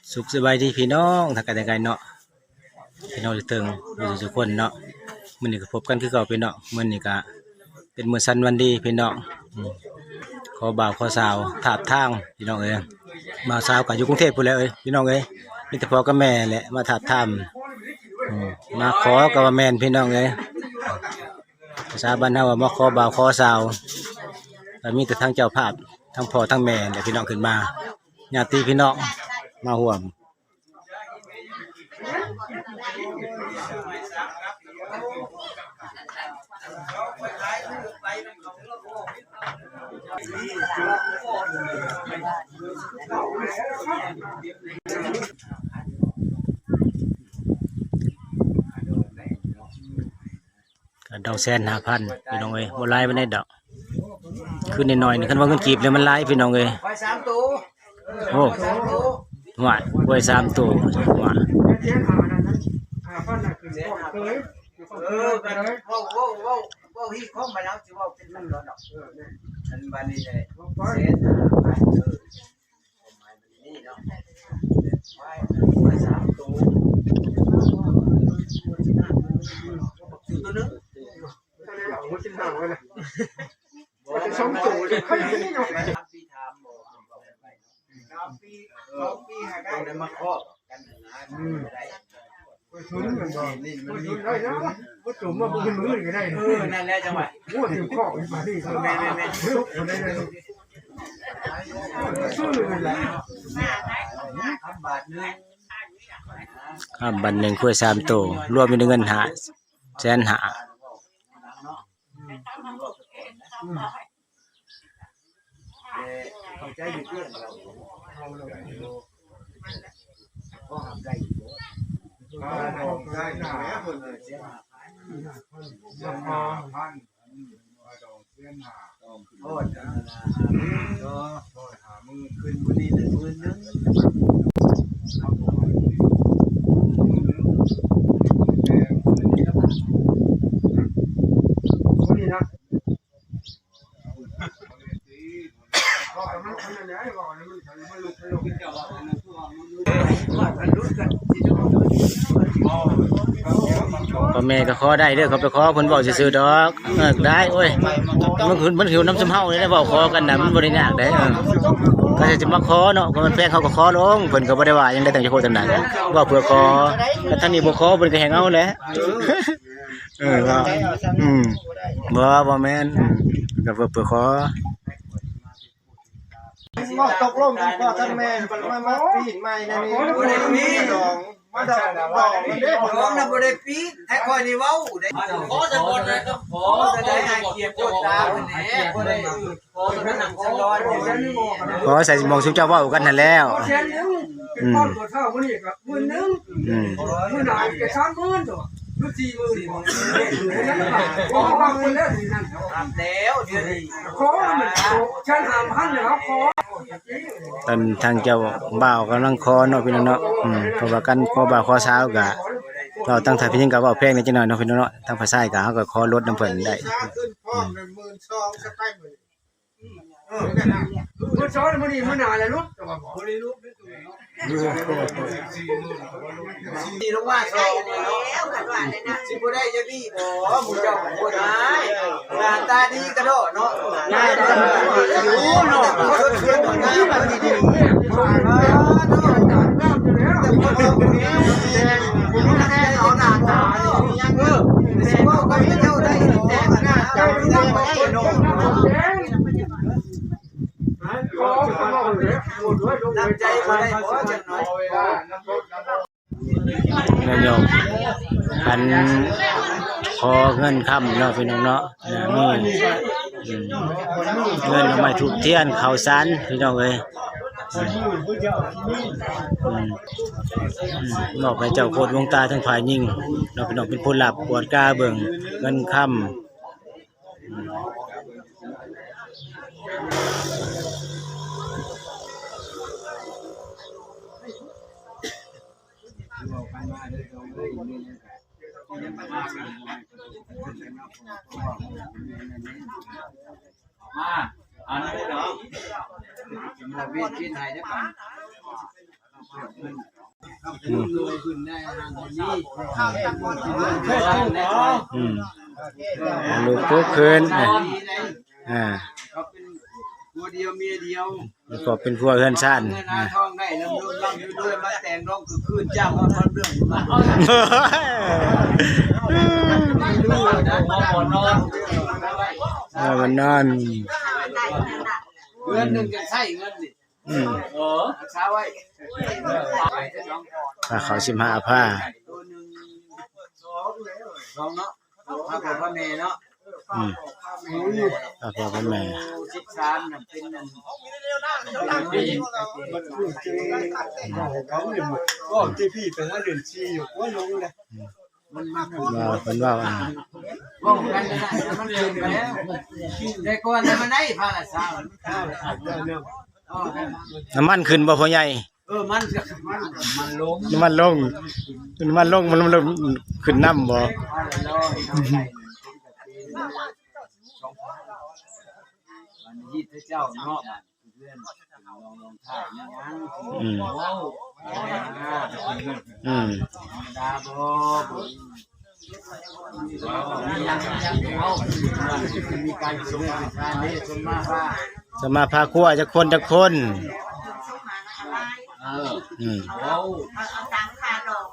สุขสบายดีพี่น้องทางการแต่งกายเนาะพี่น้องถึงทุกคนเนาะมื้อนี้ก็พบกันคือเก่าพี่น้องมื้อนี้ก็เป็นมื้อสันวันดีพี่น้องขอบ่าวขอสาวถาบทางพี่น้องเอ้ยบ่าวสาวก็อยู่กรุงเทพพุ่นแหล้วเอ้ยพี่น้องเอ้ยมีแต่พ่อกับแม่แหละมาถาบทามมาขอกับว่าแม่นพี่น้องเอ้ยภาษาบ้านเฮาว่ามาขอบ่าวขอสาวก็มีแต่ทางเจ้าภาพทั้งพ่อทั้งแม่แหละพี่น้องขึ้นมาญาติพี่น้องมาร่วมดอก150,000พี่น้องเอ้ยบ่หลายปานใดดอกคือน้อยๆนี่คันว่าเงินกีบแล้วมันหลายพี่น้องเอ้ยโอ้หวานกล้วย3ตัวหวานฮีคอมมาแล้วจะว่าเป็นนั่นหรอดอกอันบานี้เลยเซตนี่เนาะไป3ตัวตัวนึงบ่กินหางเลยบ่2ตัวเลยค่อยนี่เนาะปีถามบ่2ปีหาได้มาเคาะกันนะได้ชุนกันบ่นี่มันมีได้นะบ่จุ่มว่าบ่ขึ้นมือก็ได้นั่นแหละจังหวะโอ้ถึงเคาะมาดิแม่ๆๆลุกบ่ได้เลยสู้เลยล่ะ5 บาทนึงบัตร1กล้วย3ตัวรวมเป็นเงิน500,000เข้าใจอยู่เพื่อนเราเอาเราก็ทำได้อยู่ได้หนาคนเลยเสียหาพันดอกเสียหาโทษนะก็โทษหามือขึ้นวันนี้แต่มือนึงคนนี้นะพ่อแม่ก็ขอได้เด้อเขาไปขอเพิ่นเว้าซื่อๆดอกได้โอ้ยมันหิวน้ำซุมเฮานี่ได้เว้าขอกันน่ะมันบ่ได้ยากเด้ก็จะมาขอเนาะก็มันแพงเขาก็ขอลงเพิ่นก็บ่ได้ว่าหยังได้ตั้งใจโคตรนั้นเว้าเพื่อขอแต่ท่านนี้บ่ขอเพิ่นก็แฮงเอาแหละว่าบ่แม่นก็เพื่อขอมาตกลงกันพ่อท่านแม่มาปีนใหม่นะนี่บ่ได้ปีนดองมาดองมันเด้ดองน่ะบ่ได้ปีนให้ค่อยนี่เว้าได้ขอจะบ่ได้ก็ขอจะได้ให้เกียรติโคตรตาเพิ่นแหน่บ่ได้ขอเป็นหนังจังร้อยขอใส่มองซุมเจ้าเว้ากันนั่นแล้วเป็นก้อนกดเท่ามื้อนี้ก็มื้อนึงมื้อหน้าก็30,000ตัวมื้อ40,000นั่นล่ะขอว่าคนแล้วนี่นั่นแล้วเดี๋ยวนี้ขอมันฉัน5,000แล้วขอตอนทางเจ้าบ่าวกำลังขอเนาะพี่น้องเนาะเพราะว่ากันขอบ่าวขอสาวก็เราตั้งแต่พี่ยิงก็เว้าแพงนิดหน่อยเนาะพี่น้องเนาะทางภาษาก็เฮาก็ขอลดน้ำเพิ่นได้12,000สักไปมื้อช้อนมื้อนี้มื้อหน้าแล้วลูกบ่ได้ลูกนี่ลงว่าซองแล้วกันว่าได้นะสิบ่ได้จะดีบ่หมู่เจ้าบ่ได้หน้าตาดีกระโดดเนาะหน้าตาดีอยู่เนาะชดเชยบ่ได้บ่ดีๆเนาะตาน้ำอยู่แล้วแต่บ่ต้องแดงบ่ได้เอาหน้าตายังสิเว้ากันเจ้าได้แดงหน้าเจ้าได้บ่ได้เนาะน้ำใจมาได้บ่จังน้อยแม่โยมอันขอเงินค้ำเนาะพี่น้องเนาะนี่เงินเอาไม้ถูกเทียนข้าวสารพี่น้องเอ้ยนอกไปเจ้าโคตรวงตาทั้งฝ่ายยิ่งเราพี่น้องเป็นผู้หลับปวดกาเบิ่งเงินค้ำอันนี้เนาะมาวิ่งที่ไหนเนี่ยก่อน ขึ้นได้ทางนี้ ลูกปุ๊บคืนอ่า เขาเป็นบัวเดียวเมียเดียว แล้วก็เป็นครัวเฮือนซ่าน เงินหาทองได้ลำรุ่นลำด้วยมาแต่งร้องคือคืนเจ้ามาทอนเรื่องมาวันนอน เงินหนึ่งจะใช้เงินนี่รักษาไว้ ผ้าขาว15ผ้า ตัวหนึ่งสองเนาะพระพ่อพระแม่เนาะ ผ้าพ่อพ่อแม่ 13น่ะเป็นนั่นก็ที่พี่ไปหาเดือนชีอยู่ว่าลงเลยมันมาก ว่าเพิ่นว่าอ่า ว่ากันนะมันเกินไปแล้วแต่ก่อนมันได้พาละสาวน้ำมันขึ้นบ่พ่อใหญ่ มันลง น้ำมันลงมันขึ้นน้ำบ่ วันยี่พระเจ้าเนาะเพื่อนลองถ่ายยังดาบ่มีการส่งการนี้ส่งมาว่า สมาพาครัวจักคนเอาเอาตังค่าดอก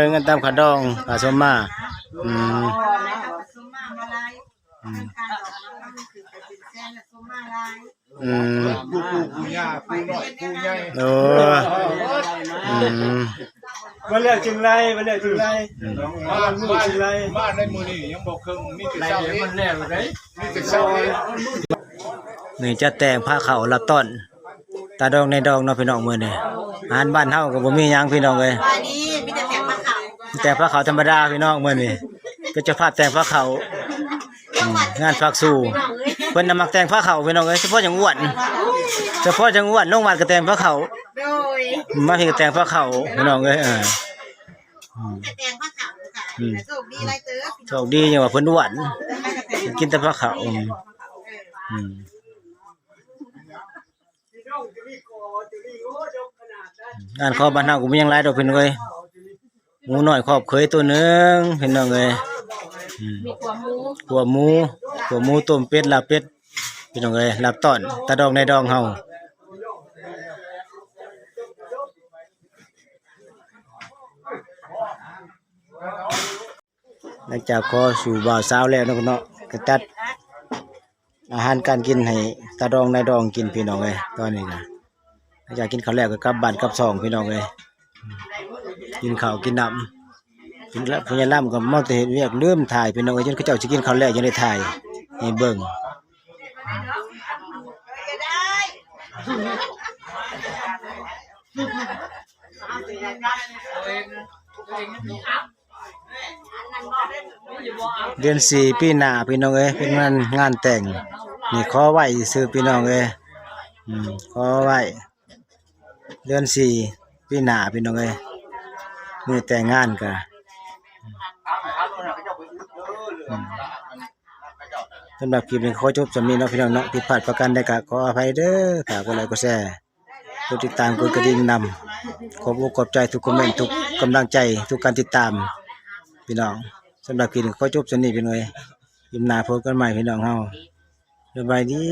เงินตามขาดองขาสมมาสมมามาลายค่าดอกมันคือไปเป็นแสนแล้วสมมาลายปูย่าปูน้อยปูใหญ่มาเลือกจึงไรบ้านในมือนี่ยังบอกเครื่องนี่คือเศร้ามันแน่เลยนี่คือเศร้านี่จะแต่งผ้าขาวรับต้นตาดองในดองเนาะพี่น้องมื้อนี้อาหารบ้านเฮาก็บ่มีหยังพี่น้องเอ้ย ว่าดีมีแต่แขกมาขาว แต่ผ้าขาวธรรมดาพี่น้องมื้อนี้ก็จะพาแต่งผ้าขาวงานพักสู่เพิ่นนำมักแต่งผ้าขาวพี่น้องเอ้ยเฉพาะจังอ้วนลงวัดก็แต่งผ้าขาว โดย มาพี่ก็แต่งผ้าขาวพี่น้องเอ้ยแต่แตงผ้าขาวค่ะโชคดีไรเต๋อ โชคดีอย่างว่าเพิ่นอ้วนกินแต่ผ้าขาวงานขอบ้านเฮาก็มีหยังหลายดอกพี่น้องเอ้ยหมูน้อยครอบเคยตัวนึงพี่น้องเอ้ยมีขัวหมูต้มเป็ดลาบเป็ดพี่น้องเอ้ยลาบต้อนตาดองในดองเฮาหลังจากขอสู่บ่าวสาวแล้วเนาะก็จัดอาหารการกินให้ตาดองในดองกินพี่น้องเอ้ยตอนนี้นะหลังจากกินข้าวแล้วก็กลับบ้านกลับซองพี่น้องเอ้ยกินข้าวกินน้ำกินแล้วพญาล่ำก็มาแต่เฮ็ดเวียกลืมถ่ายพี่น้องเอ้ยจนเขาเจ้าสิกินข้าวแล้วยังได้ถ่ายให้เบิ่งเดือน4ปีหน้าพี่น้องเอ้ยเป็นงานแต่งนี่ขอไว้ซื้อพี่น้องเอ้ยขอไว้เดือน4ปีหน้าพี่น้องเอ้ยมื้อแต่งงานก็สำหรับคลิปนี้ขอจบสำนี้เนาะพี่น้องเนาะผิดพลาดประการใดก็ขออภัยเด้อฝากกดไลค์กดแชร์กดติดตามกดกระดิ่งนำขอบอกขอบใจทุกคอมเมนต์ทุกกำลังใจทุกการติดตามพี่น้องสำหรับคลิปนี้ขอจบสำนี้พี่น้องคลิปหน้าพบกันใหม่พี่น้องเฮาสบายดี